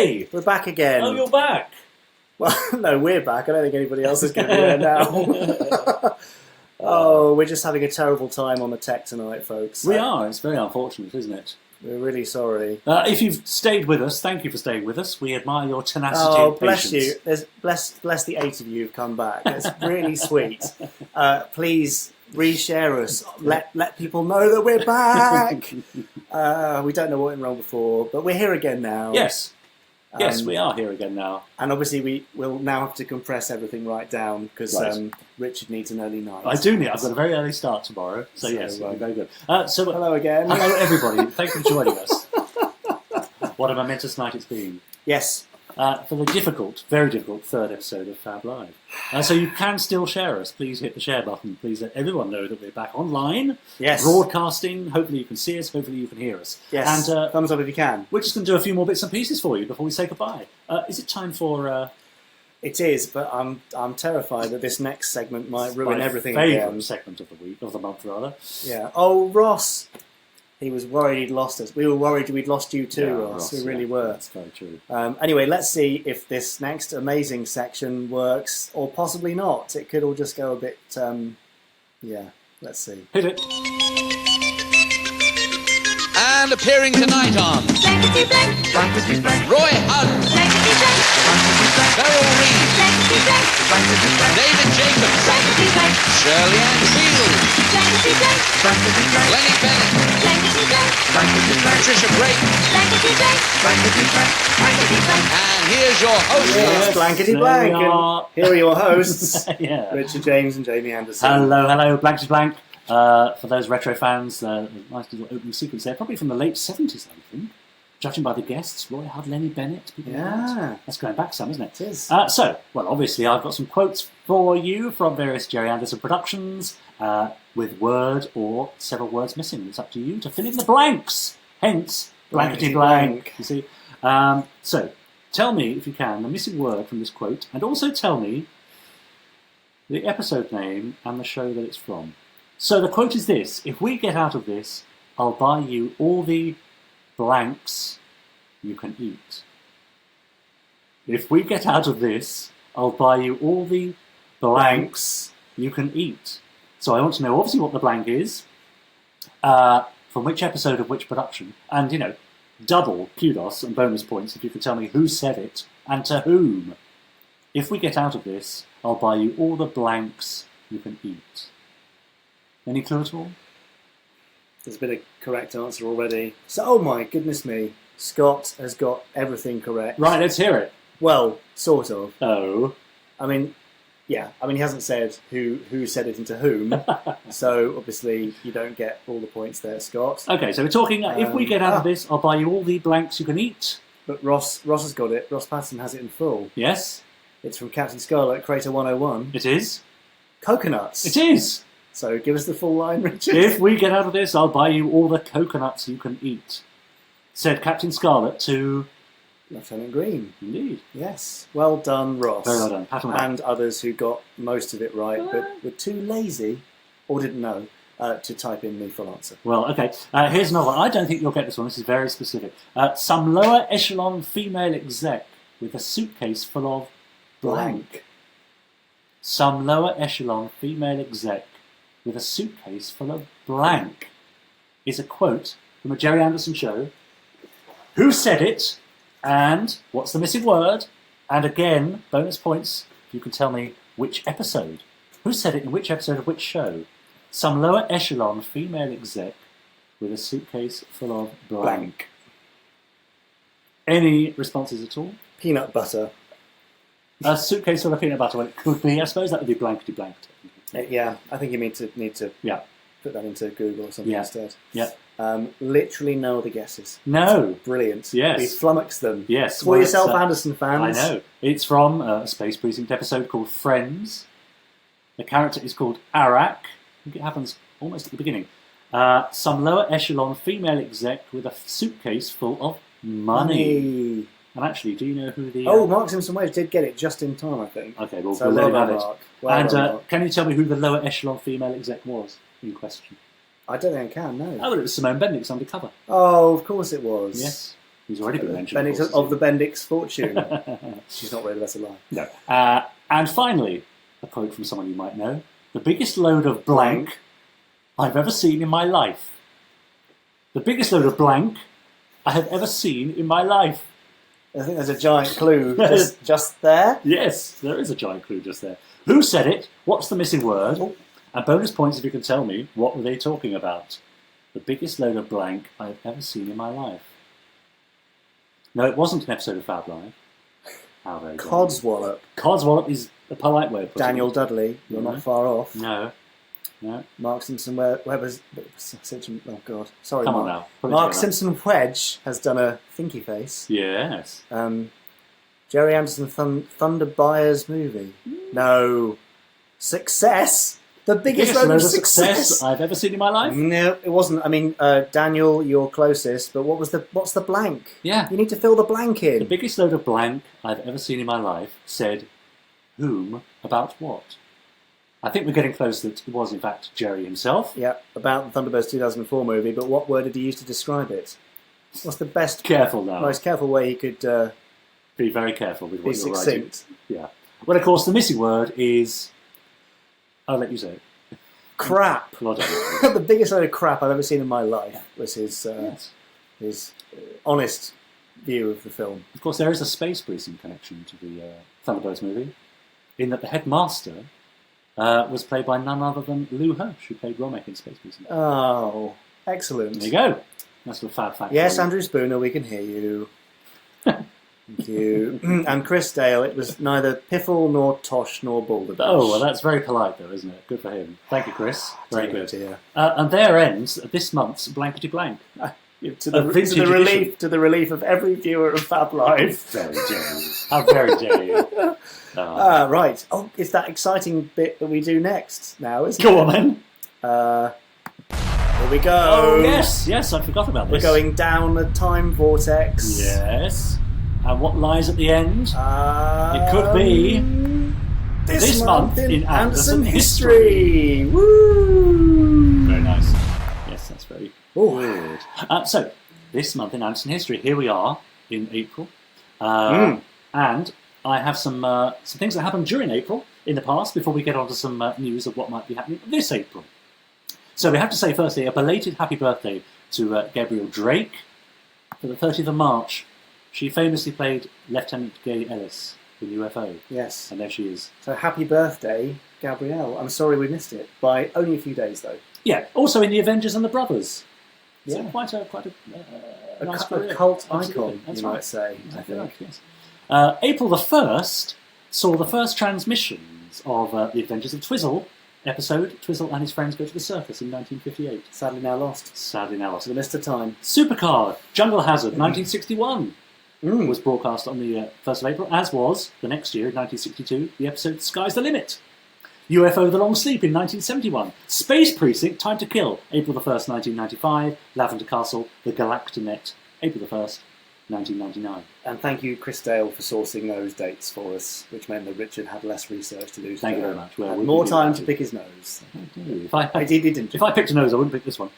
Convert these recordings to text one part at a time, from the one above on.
Hey! We're back again. Oh, you're back. Well, no, we're back. I don't think anybody else is going to be there now. Oh, we're just having a terrible time on the tech tonight, folks. We are. It's very unfortunate, isn't it? We're really sorry. If you've stayed with us, thank you for staying with us. We admire your tenacity Oh, and bless patience. you. Bless the 8 of you who've come back. It's really sweet. Please reshare us. Let people know that we're back. We don't know what went wrong before, but we're here again now. Yes. Yes, we are here again now. And obviously we will now have to compress everything right down because Right. Richard needs an early night. I do need. I've got a very early start tomorrow, so yes, it'll be very good. Hello again. Hello everybody. Thank you for joining us. What a momentous night it's been. Yes. For the difficult, very difficult third episode of FAB Live. So you can still share us. Please hit the share button. Please let everyone know that we're back online. Yes. Broadcasting. Hopefully you can see us. Hopefully you can hear us. Yes. And thumbs up if you can. we're just going to do a few more bits and pieces for you before we say goodbye. Is it time for... It is, but I'm terrified that this next segment might ruin everything my favourite again. segment of the week, of the month rather. Yeah. Oh, Ross. He was worried he'd lost us. We were worried we'd lost you too, Ross. We really were. That's very true. Anyway, let's see if this next amazing section works, or possibly not. It could all just go a bit... yeah, let's see. Hit it. And appearing tonight on Blankety blank, blankety blank, Roy Hunt, blankety blank, Beryl Reid, blankety blank, blankety blank, David Jacobs, blankety blank, Shirley Ann Field, blankety blank, blankety blank, Lenny Bennett, blankety blank, blankety blank, Patricia Brayton, blankety blank, blankety blank, blankety blank. and here's your host. Yes, blankety there blank. we are. And here are your hosts, Yeah. Richard James and Jamie Anderson. Hello, blankety blank. For those retro fans, nice little opening sequence there, probably from the late 70s, I think. Judging by the guests, Roy Hunt, Lenny Bennett, people like that. Yeah. That's going back some, isn't it? It is. Well, obviously, I've got some quotes for you from various Gerry Anderson productions, with word or several words missing. It's up to you to fill in the blanks. Hence, blankety blank. You see. So, tell me, if you can, the missing word from this quote, and also tell me the episode name and the show that it's from. So the quote is this: if we get out of this, I'll buy you all the blanks you can eat. If we get out of this, I'll buy you all the blanks you can eat. So I want to know, obviously, what the blank is, from which episode of which production, and, double kudos and bonus points if you can tell me who said it and to whom. If we get out of this, I'll buy you all the blanks you can eat. Any clue at all? There's been a correct answer already. So, oh my goodness me, Scott has got everything correct. Right, let's hear it. Well, sort of. Oh. I mean, yeah. I mean, he hasn't said who said it and to whom. So obviously, you don't get all the points there, Scott. Okay, so we're talking, if we get out of this, I'll buy you all the blanks you can eat. But Ross has got it. Ross Patterson has it in full. Yes, It's from Captain Scarlet, Crater 101. it is. Coconuts. It is. So give us the full line, Richard. If we get out of this, I'll buy you all the coconuts you can eat. Said Captain Scarlet to... Lieutenant Green. Indeed. Yes. Well done, Ross. Very well done. Pat on the back. And others who got most of it right, but were too lazy, or didn't know, to type in the full answer. Well, okay. Here's another one. I don't think you'll get this one. This is very specific. Some lower echelon female exec with a suitcase full of blank. Some lower echelon female exec with a suitcase full of blank is a quote from a Gerry Anderson show. Who said it? And what's the missing word? And again, bonus points if you can tell me which episode. Who said it in which episode of which show? Some lower echelon female exec with a suitcase full of blank. Any responses at all? Peanut butter. A suitcase full of peanut butter. Well, it could be. I suppose that would be blankety blank. Yeah, I think you need to Yeah. put that into Google or something Yeah. instead. Yeah. Literally no other guesses. No. Brilliant. Yes. We flummoxed them. Yes. For well, yourself, it's, Anderson fans. I know. It's from a Space Precinct episode called Friends. The character is called Arak. I think it happens almost at the beginning. Some lower echelon female exec with a suitcase full of money. And actually, do you know who the... Oh, Mark Simpson Wade did get it just in time, I think. Okay, well, So we'll let well him have done, it. Mark. Well And done, Mark. can you tell me who the lower echelon female exec was in question? I don't think I can, no. Oh, well, it was Simone Bendix undercover. Oh, of course it was. Yes. He's already been mentioned. Bendix of course, of the Bendix fortune. She's not really less alive. No. And finally, a quote from someone you might know. The biggest load of blank I've ever seen in my life. The biggest load of blank I have ever seen in my life. I think there's a giant clue just there. Yes, there is a giant clue just there. Who said it? What's the missing word? Oh. And bonus points if you can tell me what were they talking about. The biggest load of blank I've ever seen in my life. No, it wasn't an episode of Fab Live. How very Codswallop. Codswallop is a polite way of putting Daniel it. Dudley. You're not far off. No. Mark Simpson Webber's. Oh God, sorry. Come Mark. on now. Put it Mark together. Simpson Wedge has done a thinky face. Yes. Gerry Anderson Thunder Buyers movie. No. Success. The biggest load of success I've ever seen in my life. No, it wasn't. I mean, Daniel, you're closest. But what's the blank? Yeah. You need to fill the blank in. The biggest load of blank I've ever seen in my life said, whom about what? I think we're getting close that it was in fact Gerry himself. Yeah, about the Thunderbirds 2004 movie. But what word did he use to describe it? What's the best, Careful now. most careful way he could Be very careful with be what you're writing. succinct? Yeah. Well, of course, the missing word is... I'll let you say it. Crap. Well done. The biggest load of crap I've ever seen in my life was his Yes. honest view of the film. Of course, there is a Space Precinct connection to the Thunderbirds movie, in that the headmaster was played by none other than Lou Hirsch, who played Romek in Space Precinct. Oh, excellent. There you go. That's a fab fact. Yes, for you. Andrew Spooner, we can hear you. Thank you. And Chris Dale, it was neither Piffle nor Tosh nor Balderdash. Oh, well, that's very polite, though, isn't it? Good for him. Thank you, Chris. Very Dear, good. dear. And there ends this month's Blankety Blank. To the relief of every viewer of Fab Live. Very Gerry. How very Gerry. Right. Oh, it's that exciting bit that we do next now, isn't Go it? on, then. Here we go. Oh, yes, I forgot about this. We're going down the time vortex. Yes. And what lies at the end? It could be this month in Anderson history. Woo! Very nice. Yes, that's very Ooh. good. So, this month in Anderson history, here we are in April. And I have some things that happened during April in the past before we get on to some news of what might be happening this April. So we have to say, firstly, a belated happy birthday to Gabrielle Drake for the 30th of March. She famously played Lieutenant Gay Ellis in UFO. Yes. And there she is. So happy birthday, Gabrielle. I'm sorry we missed it by only a few days though. Yeah, also in The Avengers and the Brothers. So Yeah. quite a nice A career. cult Absolutely. icon, That's you right. might say. Exactly I right, think. yes. April the 1st saw the first transmissions of The Adventures of Twizzle episode, Twizzle and His Friends Go to the Circus in 1958. Sadly now lost. Sadly now lost. So we missed the time. Supercar, Jungle Hazard, 1961. Mm. Was broadcast on the 1st of April, as was, the next year, in 1962, the episode Sky's the Limit. UFO The Long Sleep in 1971. Space Precinct, Time to Kill, April the 1st, 1995. Lavender Castle, The Galactinet, April the 1st, 1999. And thank you, Chris Dale, for sourcing those dates for us, which meant that Richard had less research to do. Thank you very much. Well, Had we more can do time that to too. pick his nose. If I, He didn't. if I picked a nose, I wouldn't pick this one.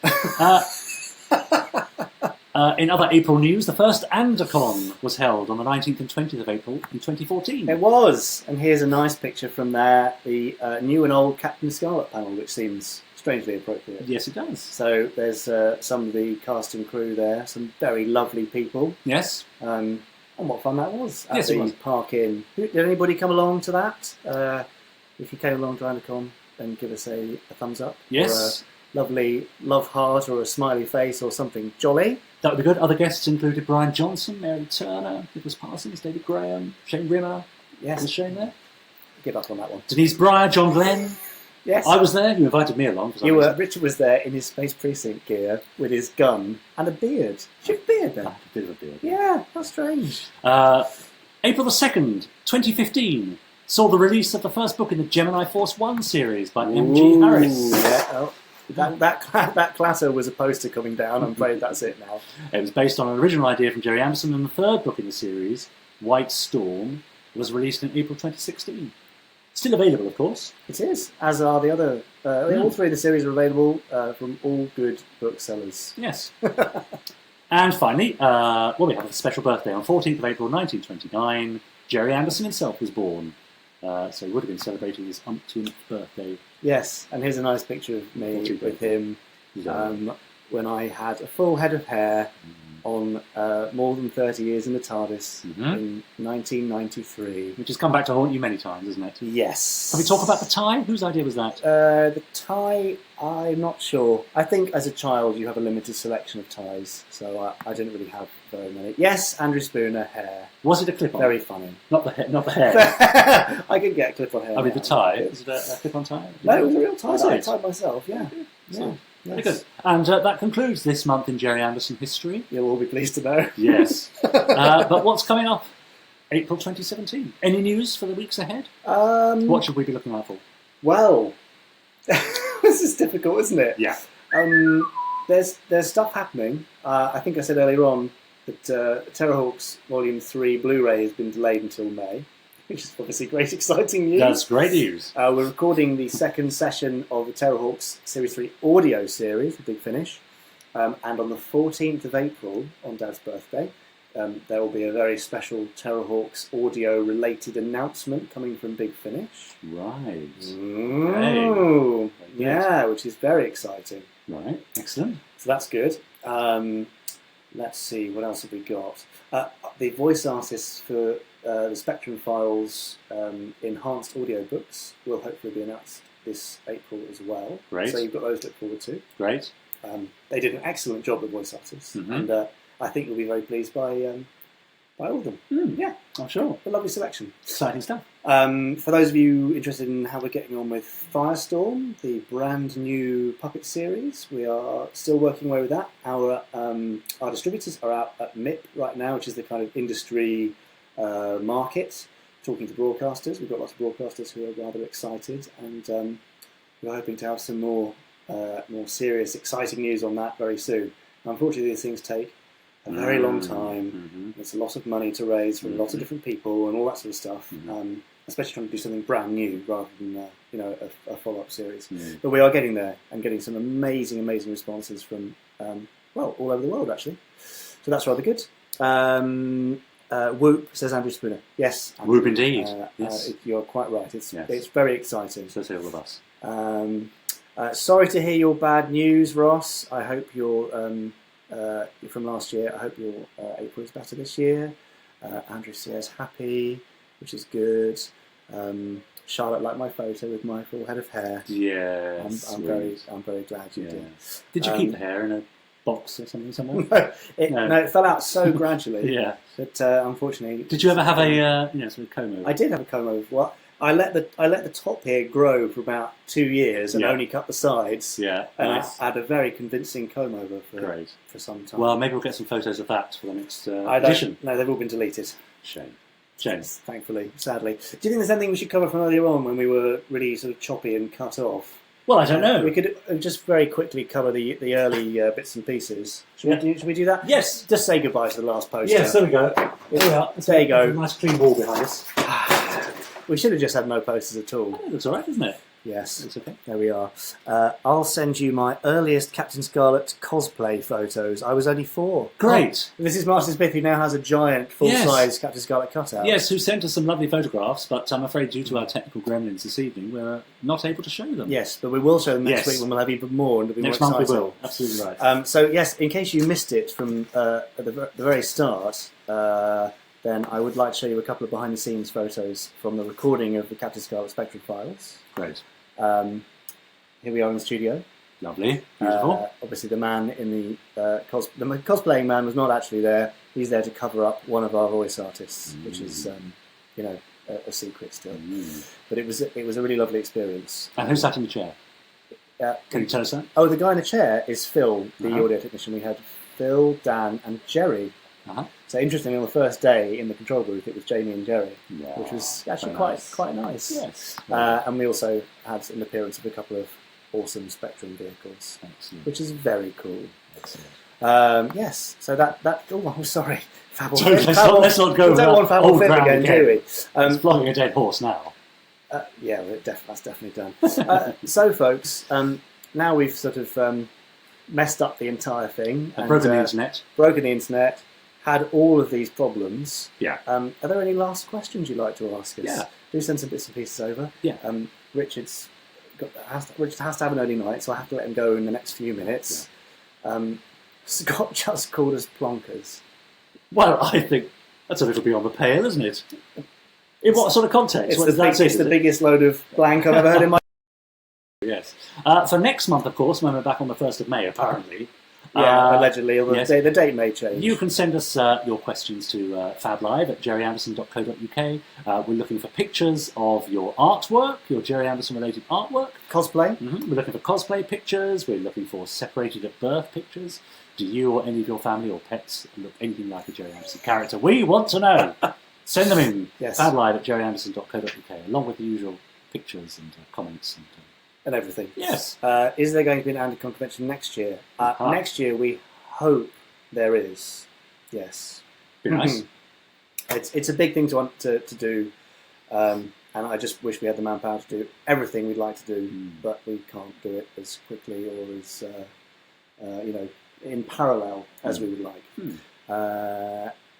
In other April news, the first Andercon was held on the 19th and 20th of April in 2014. It was, and here's a nice picture from there, the new and old Captain Scarlet panel, which seems strangely appropriate. Yes, it does. So there's some of the cast and crew there, some very lovely people, Yes. and what fun that was at Yes, it the was. Park Inn. Did anybody come along to that? If you came along to Andercon, then give us a thumbs up. Yes. Or a lovely love heart or a smiley face or something jolly. That would be good. Other guests included Brian Johnson, Mary Turner, Nicholas Parsons, David Graham, Shane Rimmer. Yes, Was Shane there? give up on that one. Denise Breyer, John Glenn. Yes. I was there. You invited me along. For some You were. reason. Richard was there in his Space Precinct gear with his gun and a beard. Did you have a beard then? Ah, a bit of a beard. Yeah, that's strange. April the 2nd, 2015, saw the release of the first book in the Gemini Force 1 series by M.G. Harris. Yeah, oh, that clatter was a poster coming down. I'm afraid that's it now. It was based on an original idea from Gerry Anderson, and the third book in the series, White Storm, was released in April 2016. Still available, of course. It is, as are the other. All three of the series are available from all good booksellers. Yes. And finally, we have a special birthday. On 14th of April 1929, Gerry Anderson himself was born. So he would have been celebrating his umpteenth birthday. Yes, and here's a nice picture of me with him when I had a full head of hair on more than 30 years in the TARDIS in 1993. Which has come back to haunt you many times, isn't it? Yes. Can we talk about the tie? Whose idea was that? The tie, I'm not sure. I think as a child you have a limited selection of ties, so I didn't really have very many. Yes, Andrew Spooner, hair. Was it a clip-on? Very funny. Not the hair. I could get a clip-on hair. I mean, now. the tie. Was it a clip-on tie? No, it was a real tie. Was I it? tied myself, yeah. So, very good. And that concludes this month in Gerry Anderson history. You'll all be pleased to know. Yes. But what's coming up? April 2017. Any news for the weeks ahead? What should we be looking out for? Well, this is difficult, isn't it? Yeah. There's stuff happening. I think I said earlier on that Terrorhawks Volume 3 Blu-ray has been delayed until May, which is obviously great, exciting news. That's great news. We're recording the second session of the Terrorhawks Series 3 audio series, the Big Finish, and on the 14th of April, on Dad's birthday, there will be a very special Terrorhawks audio-related announcement coming from Big Finish. Right. Ooh, yeah, which is very exciting. Right, excellent. So that's good. Let's see, what else have we got? The voice artists for the Spectrum Files enhanced audiobooks will hopefully be announced this April as well. Great. So you've got those to look forward to. Great. They did an excellent job, the voice artists, and I think you'll be very pleased by all of them. Yeah, I'm sure. A lovely selection. Exciting stuff. For those of you interested in how we're getting on with Firestorm, the brand new puppet series, we are still working away with that. Our distributors are out at MIP right now, which is the kind of industry market, talking to broadcasters. We've got lots of broadcasters who are rather excited, and we're hoping to have some more serious, exciting news on that very soon. Unfortunately, these things take a very long time. It's a lot of money to raise from lots of different people and all that sort of stuff. Especially trying to do something brand new rather than a follow-up series. But we are getting there and getting some amazing responses from all over the world actually. So that's rather good. Whoop, says Andrew Spooner. Yes, Andrew. Whoop indeed. Yes. You're quite right. It's very exciting. So say all of us. Sorry to hear your bad news, Ross. I hope you're from last year. I hope your April is better this year. Andrew says happy, which is good. Charlotte liked my photo with my full head of hair. Yes, I'm very glad you did. Did you keep the hair in a box or something somewhere? No, it fell out so gradually. Yeah. That unfortunately. Did you ever have a sort of comb over? I did have a comb over. Well, I let the top here grow for about 2 years and only cut the sides. Yeah. And Nice. I had a very convincing comb over for some time. Well, maybe we'll get some photos of that for the next edition. No, they've all been deleted. Shame. Thankfully, sadly. Do you think there's anything we should cover from earlier on when we were really sort of choppy and cut off? Well, I don't know. We could just very quickly cover the early bits and pieces. Should we do that? Yes. Just say goodbye to the last poster. Yes, there we go. There we are. There you go. A nice clean wall behind us. We should have just had no posters at all. It looks all right, doesn't it? Yes. It's okay. There we are. I'll send you my earliest Captain Scarlet cosplay photos. I was only 4. Great. This is Martin Smith, who now has a giant, full-size Captain Scarlet cutout. Yes, who sent us some lovely photographs, but I'm afraid due to our technical gremlins this evening, we're not able to show them. Yes, but we will show them next Yes. week when we'll have even more and it'll be Next more month we exciting. will. Absolutely right. So yes, in case you missed it from at the very start, then I would like to show you a couple of behind-the-scenes photos from the recording of the Captain Scarlet Spectrum Files. Great. Here we are in the studio. Lovely. Beautiful. Obviously, the man in the cosplaying man was not actually there. He's there to cover up one of our voice artists, which is a secret still. But it was a really lovely experience. And who sat in the chair? Can you tell us that? Oh, the guy in the chair is Phil, the audio technician. We had Phil, Dan, and Gerry. So interestingly, on the first day in the control booth, it was Jamie and Gerry, which was actually quite nice. Yes. And we also had an appearance of a couple of awesome Spectrum vehicles, which is very cool. Excellent. Yes. So that. Oh, I'm sorry. Fab So let's not go. We don't want Fab old Flip ground again, do we? It's flogging a dead horse now. Yeah, that's definitely done. So, folks, now we've sort of messed up the entire thing. And broken the internet. Broken the internet, had all of these problems. Yeah. Are there any last questions you'd like to ask us? Yeah. Do send some bits and pieces over. Yeah. Richard has to have an early night, so I have to let him go in the next few minutes. Yeah. Scott just called us plonkers. Well, I think that's a little beyond the pale, isn't it? In what sort of context? It's the biggest load of blank I've ever heard in my Yes. For next month, of course, when we're back on the 1st of May, apparently. Allegedly, although yes. the date may change. You can send us your questions to fablive@gerryanderson.co.uk. We're looking for pictures of your artwork, your Gerry Anderson-related artwork. Cosplay. Mm-hmm. We're looking for cosplay pictures. We're looking for separated at birth pictures. Do you or any of your family or pets look anything like a Gerry Anderson character? We want to know. Send them in. Yes. fablive@gerryanderson.co.uk, along with the usual pictures and comments and everything. Yes. Is there going to be an Anticon convention next year? Next year, we hope there is. Yes. Be nice. It's a big thing to want to do, and I just wish we had the manpower to do everything we'd like to do, but we can't do it as quickly or as in parallel as we would like.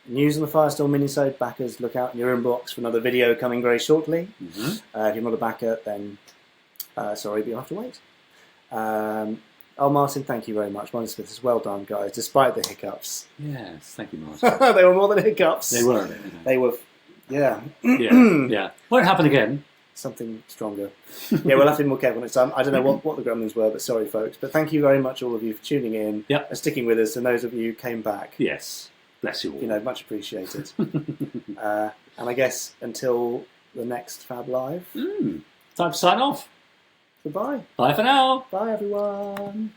News on the Firestorm minisode backers, look out in your inbox for another video coming very shortly. If you're not a backer, then sorry, but you'll have to wait. Martin, thank you very much. Martin Smith, well done, guys, despite the hiccups. Yes, thank you, Martin. They were more than hiccups. They were. They were, yeah. Yeah. Won't happen again. Something stronger. Yeah, we'll have to be more careful next time. I don't know what the gremlins were, but sorry, folks. But thank you very much, all of you, for tuning in and sticking with us, and those of you who came back. Yes. Bless you all. Much appreciated. And I guess until the next Fab Live. Time to sign off. Goodbye. Bye for now. Bye, everyone.